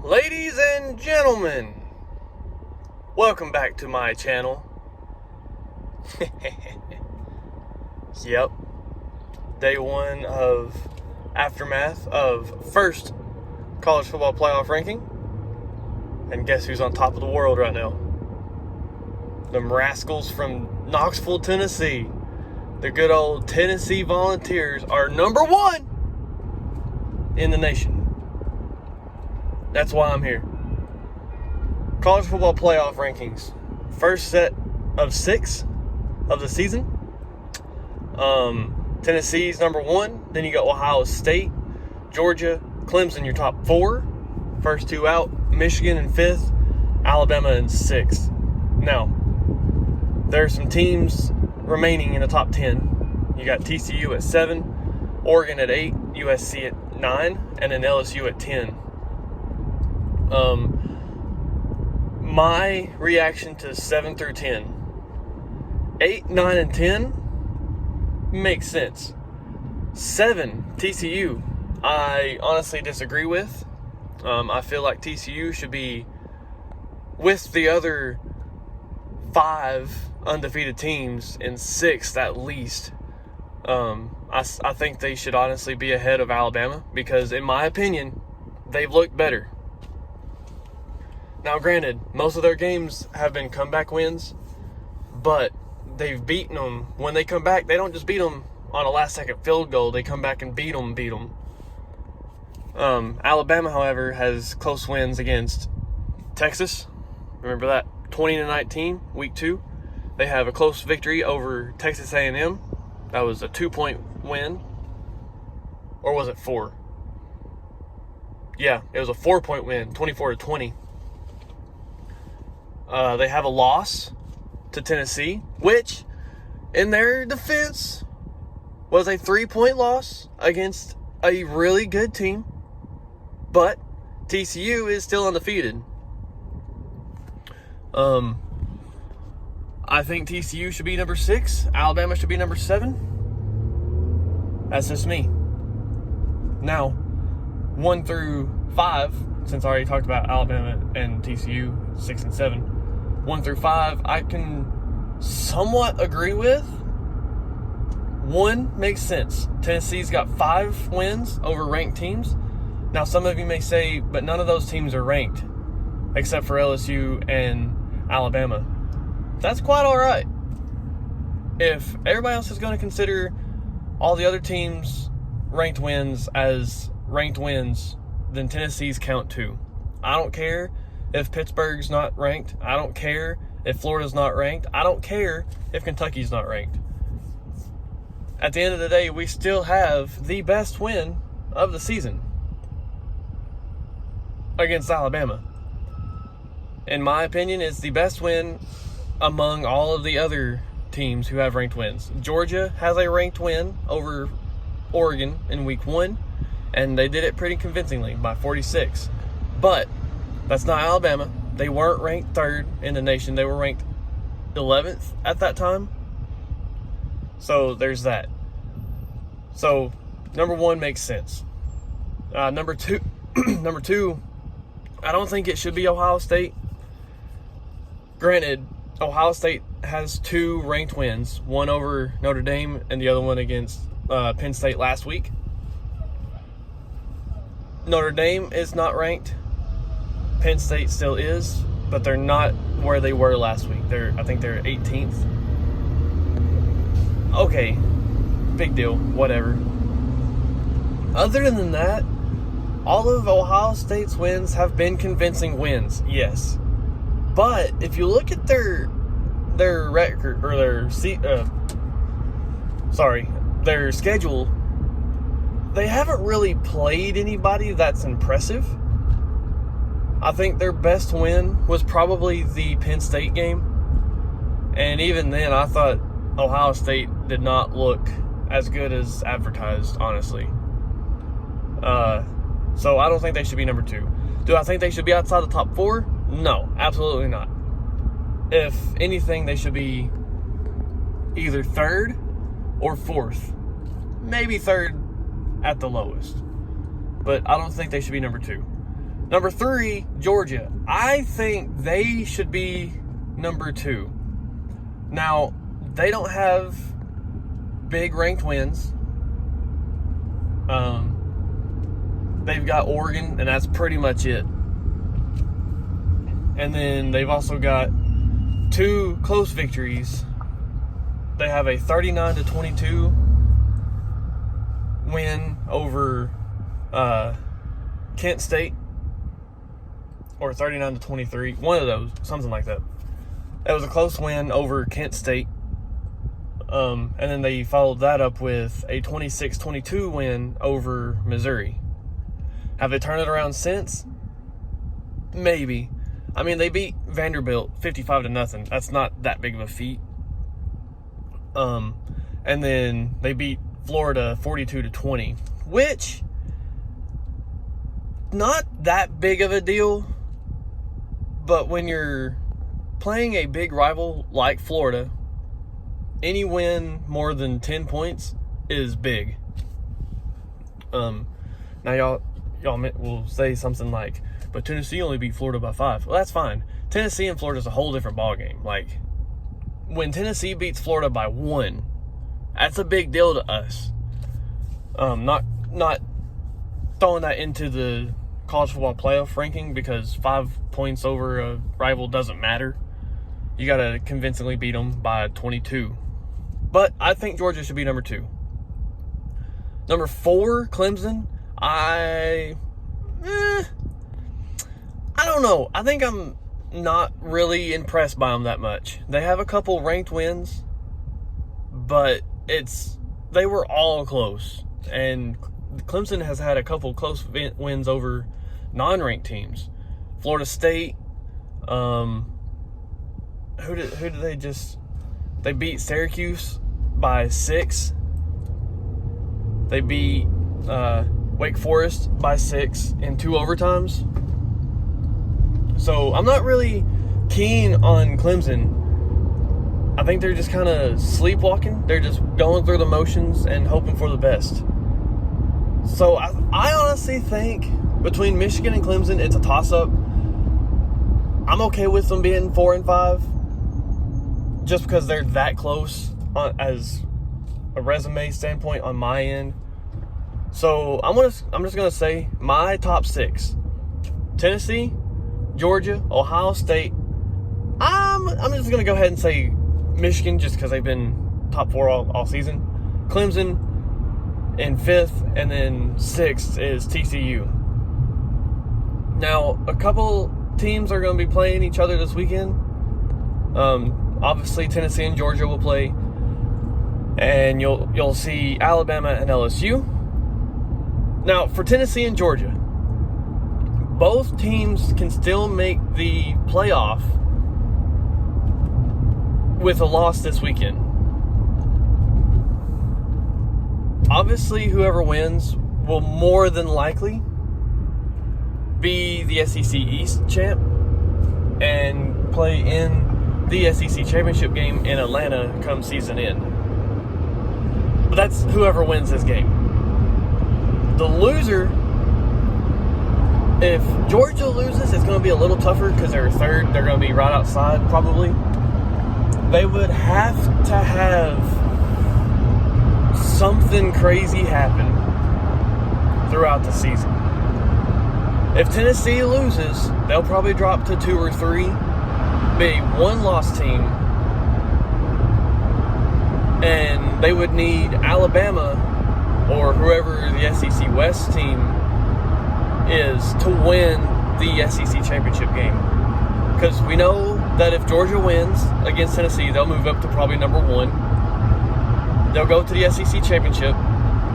Ladies and gentlemen, welcome back to my channel. Yep, day one of aftermath of first college football playoff ranking. And guess who's on top of the world right now? Them rascals from Knoxville, Tennessee. The good old Tennessee Volunteers are number one in the nation. That's why I'm here. College football playoff rankings. First set of 6 of the season. Tennessee's number 1. Then you got Ohio State, Georgia, Clemson, your top 4. First 2 out. Michigan in 5th. Alabama in 6th. Now, there are some teams remaining in the top 10. You got TCU at 7, Oregon at 8, USC at 9, and then LSU at 10. My reaction to 7 through 10. 8, 9, and 10 makes sense. 7, TCU, I honestly disagree with. I feel like TCU should be with the other 5 undefeated teams in 6th at least. I think they should honestly be ahead of Alabama because, in my opinion, they've looked better. Now, granted, most of their games have been comeback wins, but they've beaten them. When they come back, they don't just beat them on a last-second field goal. They come back and beat them. Alabama, however, has close wins against Texas. Remember that? 20-19, week 2. They have a close victory over Texas A&M. That was a 2-point win. Or was it 4? Yeah, it was a 4-point win, 24-20. They have a loss to Tennessee, which, in their defense, was a 3-point loss against a really good team. But TCU is still undefeated. I think TCU should be number 6. Alabama should be number 7. That's just me. Now, 1 through 5, since I already talked about Alabama and TCU, 6 and 7. 1 through 5, I can somewhat agree with. 1 makes sense. Tennessee's got 5 wins over ranked teams. Now, some of you may say, but none of those teams are ranked, except for LSU and Alabama. That's quite all right. If everybody else is going to consider all the other teams' ranked wins as ranked wins, then Tennessee's count too. I don't care if Pittsburgh's not ranked. I don't care if Florida's not ranked. I don't care if Kentucky's not ranked. At the end of the day, we still have the best win of the season against Alabama. In my opinion, it's the best win among all of the other teams who have ranked wins. Georgia has a ranked win over Oregon in week 1, and they did it pretty convincingly by 46. But that's not Alabama. They weren't ranked 3rd in the nation. They were ranked 11th at that time. So there's that. So number 1 makes sense. Number two, I don't think it should be Ohio State. Granted, Ohio State has 2 ranked wins, one over Notre Dame and the other one against Penn State last week. Notre Dame is not ranked. Penn State still is, but they're not where they were last week. I think they're 18th. Okay, big deal, whatever. Other than that, all of Ohio State's wins have been convincing wins, yes. But if you look at their record or their schedule, they haven't really played anybody that's impressive. I think their best win was probably the Penn State game. And even then, I thought Ohio State did not look as good as advertised, honestly. So I don't think they should be number 2. Do I think they should be outside the top 4? No, absolutely not. If anything, they should be either 3rd or 4th. Maybe 3rd at the lowest. But I don't think they should be number 2. Number 3, Georgia. I think they should be number 2. Now, they don't have big ranked wins. They've got Oregon, and that's pretty much it. And then they've also got 2 close victories. They have a 39-22 win over Kent State, or 39-23, one of those, something like that. It was a close win over Kent State. And then they followed that up with a 26-22 win over Missouri. Have they turned it around since? Maybe. I mean, they beat Vanderbilt 55-0. That's not that big of a feat. And then they beat Florida 42-20, which, not that big of a deal. But when you're playing a big rival like Florida, any win more than 10 points is big. Now y'all will say something like, but Tennessee only beat Florida by 5. Well, that's fine. Tennessee and Florida is a whole different ballgame. Like, when Tennessee beats Florida by 1, that's a big deal to us. Not throwing that into the college football playoff ranking, because 5 points over a rival doesn't matter. You got to convincingly beat them by 22. But I think Georgia should be number 2. Number 4, Clemson. I don't know. I think I'm not really impressed by them that much. They have a couple ranked wins, but they were all close. And Clemson has had a couple close wins over non-ranked teams. Florida State. Who did they just? They beat Syracuse by 6. They beat Wake Forest by 6 in 2 overtimes. So I'm not really keen on Clemson. I think they're just kind of sleepwalking. They're just going through the motions and hoping for the best. So I honestly think between Michigan and Clemson, it's a toss-up. I'm okay with them being 4 and 5, just because they're that close as a resume standpoint on my end. So I'm just gonna say my top 6: Tennessee, Georgia, Ohio State. I'm just gonna go ahead and say Michigan, just because they've been top 4 all season. Clemson in 5th, and then 6th is TCU. Now, a couple teams are going to be playing each other this weekend. Obviously, Tennessee and Georgia will play, and you'll see Alabama and LSU. Now, for Tennessee and Georgia, both teams can still make the playoff with a loss this weekend. Obviously, whoever wins will more than likely be the SEC East champ and play in the SEC championship game in Atlanta come season end. But that's whoever wins this game. The loser, if Georgia loses, it's going to be a little tougher because they're 3rd. They're going to be right outside probably. They would have to have something crazy happen throughout the season. If Tennessee loses, they'll probably drop to 2 or 3, be a 1-loss team, and they would need Alabama or whoever the SEC West team is to win the SEC championship game. Because we know that if Georgia wins against Tennessee, they'll move up to probably number 1. They'll go to the SEC championship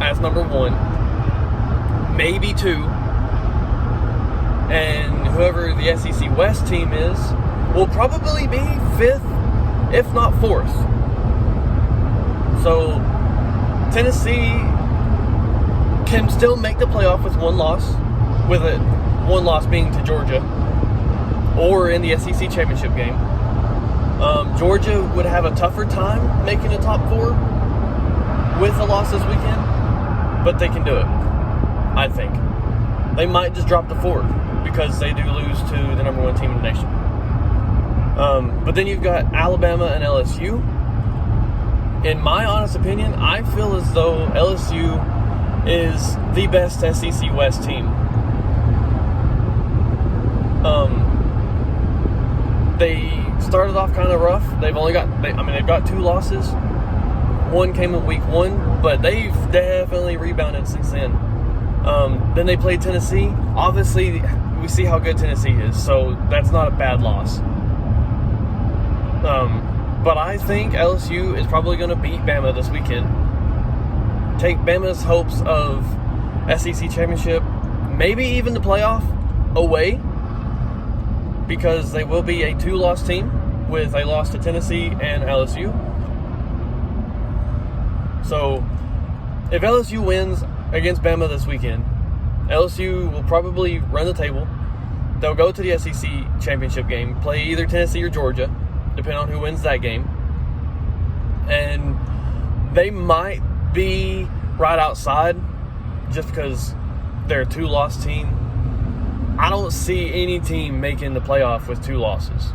as number 1, maybe 2. And whoever the SEC West team is will probably be 5th, if not 4th. So Tennessee can still make the playoff with 1 loss, with it 1 loss being to Georgia, or in the SEC championship game. Georgia would have a tougher time making the top 4 with a loss this weekend, but they can do it, I think. They might just drop to 4. because they do lose to the number 1 team in the nation. But then you've got Alabama and LSU. In my honest opinion, I feel as though LSU is the best SEC West team. They started off kind of rough. They've got 2 losses. One came in week 1, but they've definitely rebounded since then. Then they played Tennessee. Obviously, we see how good Tennessee is, so that's not a bad loss. But I think LSU is probably going to beat Bama this weekend. Take Bama's hopes of SEC championship, maybe even the playoff, away, because they will be a 2-loss team with a loss to Tennessee and LSU. So, if LSU wins against Bama this weekend, LSU will probably run the table. They'll go to the SEC championship game, play either Tennessee or Georgia, depending on who wins that game. And they might be right outside just because they're a 2-loss team. I don't see any team making the playoff with 2 losses.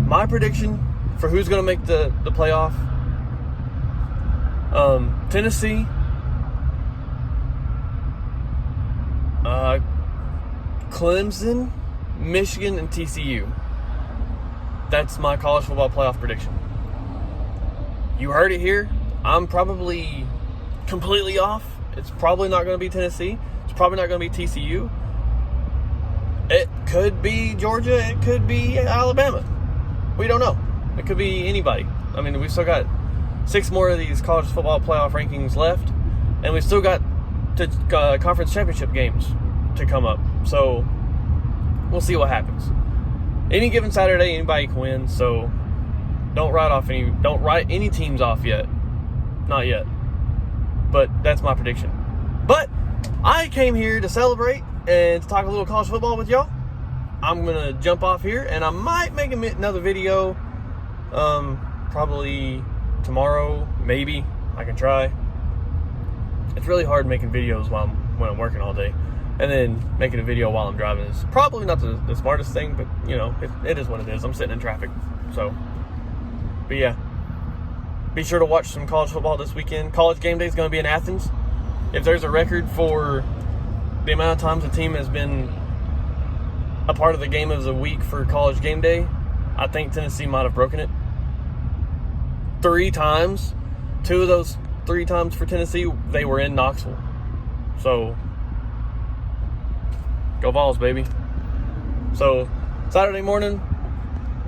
My prediction for who's going to make the playoff, Tennessee, Clemson, Michigan, and TCU. That's my college football playoff prediction. You heard it here. I'm probably completely off. It's probably not going to be Tennessee. It's probably not going to be TCU. It could be Georgia. It could be Alabama. We don't know. It could be anybody. I mean, we've still got 6 more of these college football playoff rankings left, and we've still got the conference championship games to come up. So we'll see what happens. Any given Saturday, anybody can win. So don't write any teams off yet. Not yet. But that's my prediction. But I came here to celebrate and to talk a little college football with y'all. I'm going to jump off here, and I might make another video probably tomorrow, maybe. I can try. It's really hard making videos when I'm working all day. And then making a video while I'm driving is probably not the smartest thing, but, you know, it is what it is. I'm sitting in traffic. So, but yeah. Be sure to watch some college football this weekend. College game day is going to be in Athens. If there's a record for the amount of times a team has been a part of the game of the week for college game day, I think Tennessee might have broken it. 3 times. 2 of those 3 times for Tennessee, they were in Knoxville. So, go Vols, baby. So, Saturday morning,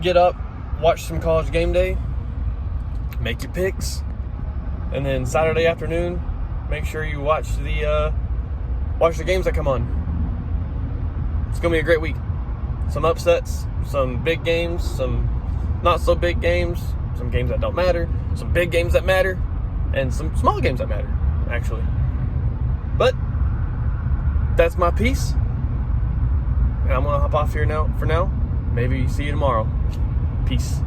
get up, watch some college game day, make your picks, and then Saturday afternoon, make sure you watch the games that come on. It's going to be a great week. Some upsets, some big games, some not so big games, some games that don't matter, some big games that matter, and some small games that matter, actually. But that's my piece. And I'm going to hop off here now for now. Maybe see you tomorrow. Peace.